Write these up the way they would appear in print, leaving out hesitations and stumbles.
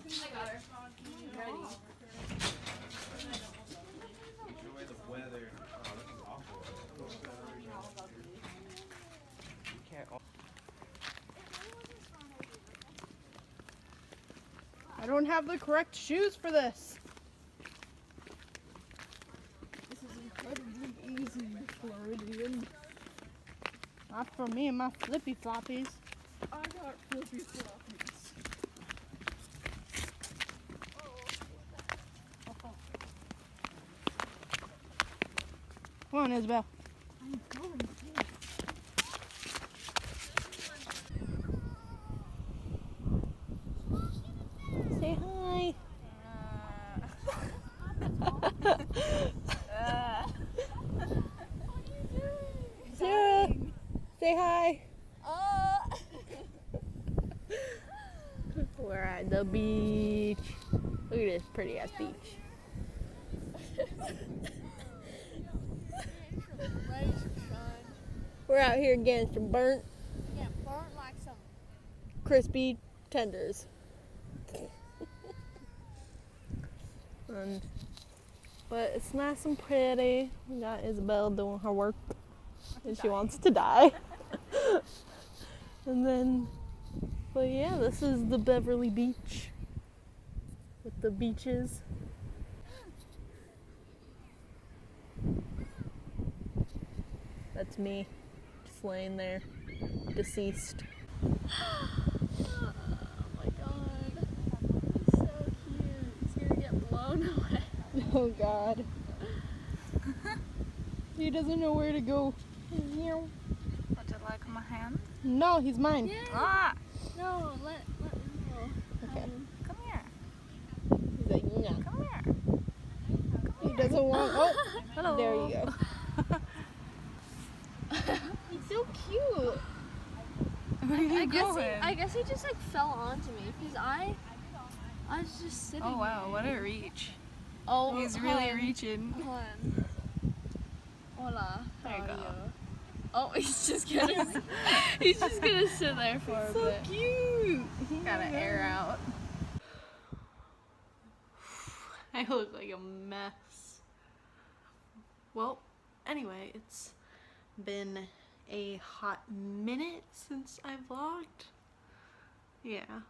I got her. Ready. Enjoy the weather. Oh, this is awful. You can't. I don't have the correct shoes for this. This is incredibly easy, Floridian. Not for me and my flippy floppies. I got flippy floppies. Come on, Isabel. I'm going to. Say hi. Sarah, say hi. We're at the beach. Look at this pretty ass beach. We're out here getting some burnt like some. crispy tenders. But it's nice and pretty. We got Isabel doing her work and she wants to die. And then, but yeah, this is the Beverly Beach with the beaches. That's me, just laying there, deceased. Oh my god. He's so cute. He's gonna get blown away. Oh god. He doesn't know where to go. Would you like my hand? No, he's mine. Yeah. Ah! No, let him go. Okay. Come here. He's like, no. Come here. He doesn't want. Oh, Hello. there you go. He's so cute. Where are you I guess he just like fell onto me because I was just sitting. Oh wow, what a reach. Oh, He's really reaching. Hold on. Hola. There you how go. are you? Oh, he's just gonna sit there for a So bit. cute. Gotta air out. I look like a mess. Well, anyway, it's been a hot minute since I vlogged. Yeah,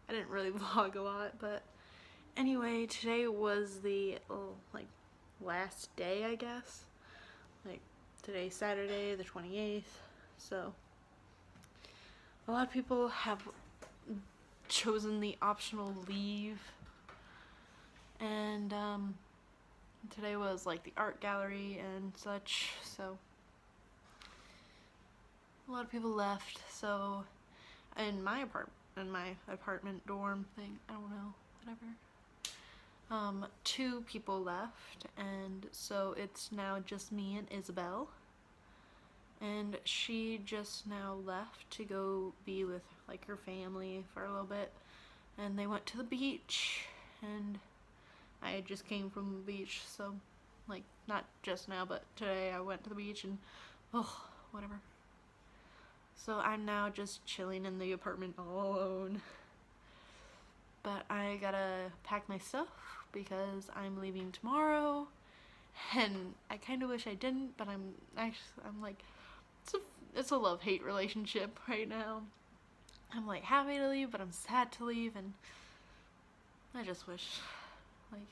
I didn't really vlog a lot, but anyway, today was the last day, I guess. Like, today's Saturday, the 28th, so a lot of people have chosen the optional leave, and today was like the art gallery and such, so a lot of people left. So in my apartment dorm thing, I don't know, whatever, 2 people left, and so it's now just me and Isabel, and she just now left to go be with like her family for a little bit, and they went to the beach, and I just came from the beach, so like not just now but today I went to the beach, and oh, whatever. So I'm now just chilling in the apartment all alone. But I gotta pack my stuff because I'm leaving tomorrow, and I kind of wish I didn't, but I'm like, it's a love-hate relationship right now. I'm like happy to leave, but I'm sad to leave, and I just wish, like,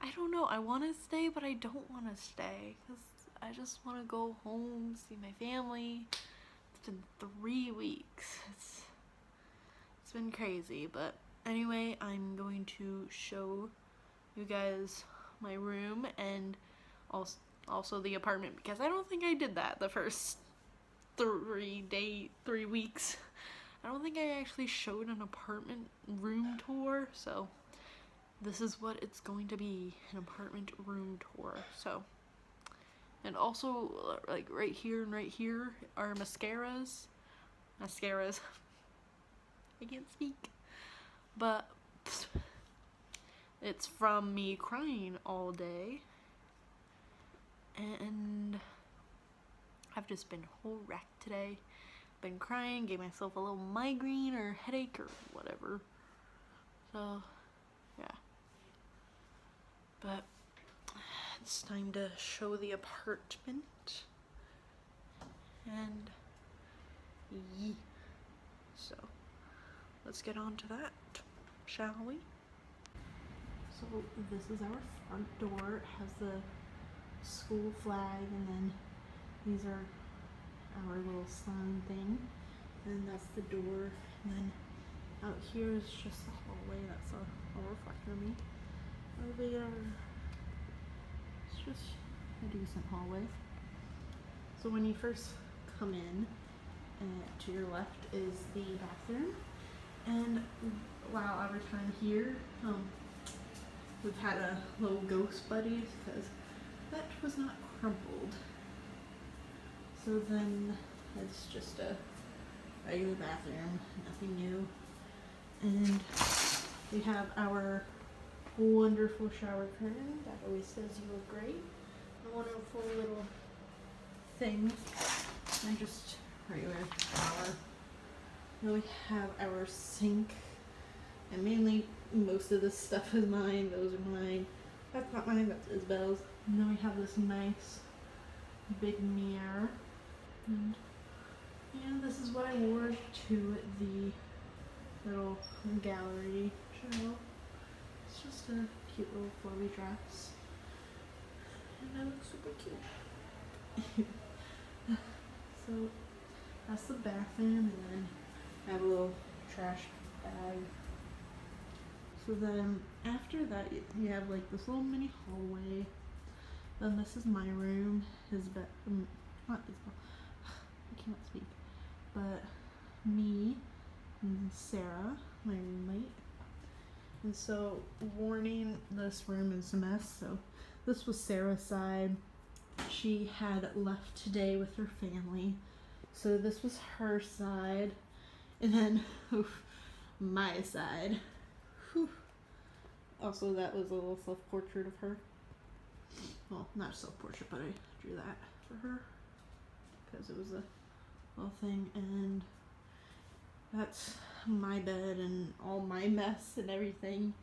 I don't know, I want to stay, but I don't want to stay, because I just want to go home, see my family. It's been 3 weeks. It's been crazy, but anyway, I'm going to show you guys my room and also the apartment, because I don't think I did that the first 3 weeks. I don't think I actually showed an apartment room tour, so this is what it's going to be, an apartment room tour. So, and also like right here and right here are mascaras. I can't speak, but it's from me crying all day, and I've just been whole wreck today. Been crying, gave myself a little migraine or headache or whatever, So, yeah. But it's time to show the apartment. And yeah. So, let's get on to that, shall we? So this is our front door. It has the school flag, and then these are our little sign thing. And that's the door. And then out here is just the hallway. That's a reflector of me. Over there, it's just a decent hallway. So when you first come in, to your left is the bathroom. And while our time here, we've had a little ghost buddy because that was not crumpled. So then it's just a regular bathroom, nothing new. And we have our wonderful shower curtain that always says you look great. A wonderful little thing. And just regular shower. Then we have our sink. And mainly most of this stuff is mine. Those are mine. That's not mine, that's Isabel's. And then we have this nice big mirror. And this is what I wore to the little gallery show. It's just a cute little flowy dress. And I look super cute. So that's the bathroom, and then I have a little trash bag. So then after that you have like this little mini hallway. Then this is my room. His bed, not Isabel. I can't speak. But me and Sarah, my roommate. And so, warning, this room is a mess. So this was Sarah's side. She had left today with her family. So this was her side. And then my side. Whew. Also, that was a little self-portrait of her. Well, not a self-portrait, but I drew that for her because it was a little thing. And that's my bed and all my mess and everything.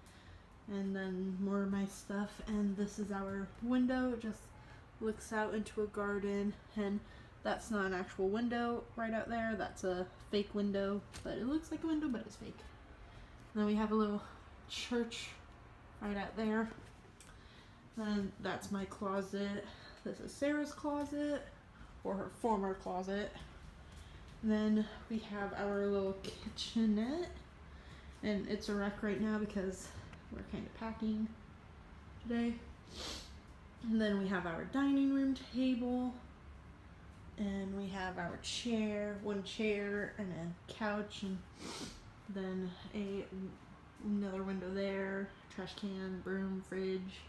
And then more of my stuff. And this is our window. It just looks out into a garden, and that's not an actual window right out there. That's a fake window, but it looks like a window, but it's fake. And then we have a little church right out there. Then that's my closet. This is Sarah's closet, or her former closet. And then we have our little kitchenette, and it's a wreck right now because we're kind of packing today. And then we have our dining room table, and we have our chair, one chair and a couch, and then another window there, trash can, broom, fridge,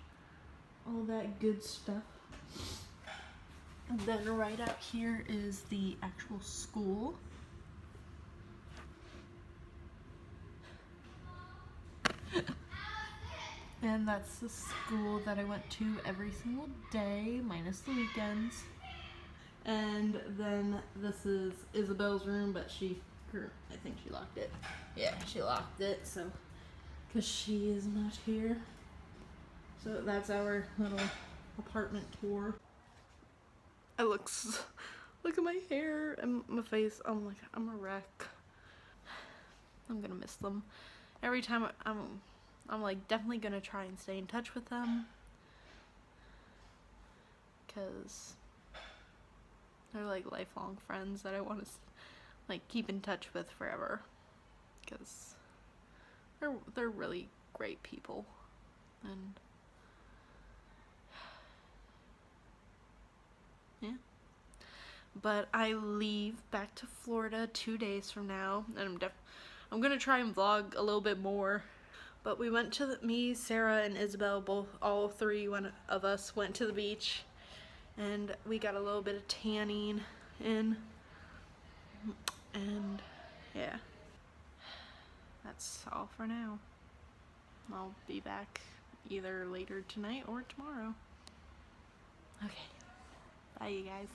all that good stuff. And then right out here is the actual school. And that's the school that I went to every single day, minus the weekends. And then this is Isabel's room, but I think she locked it. Yeah, she locked it, so, because she is not here. So that's our little apartment tour. Look at my hair and my face. I'm a wreck. I'm gonna miss them. Every time I'm like definitely gonna try and stay in touch with them, because they're like lifelong friends that I want to like keep in touch with forever, because they're really great people. And yeah, but I leave back to Florida 2 days from now, and I'm gonna try and vlog a little bit more. But we went to me, Sarah, and Isabel, all three of us went to the beach, and we got a little bit of tanning in, and yeah, that's all for now. I'll be back either later tonight or tomorrow. Okay, bye you guys.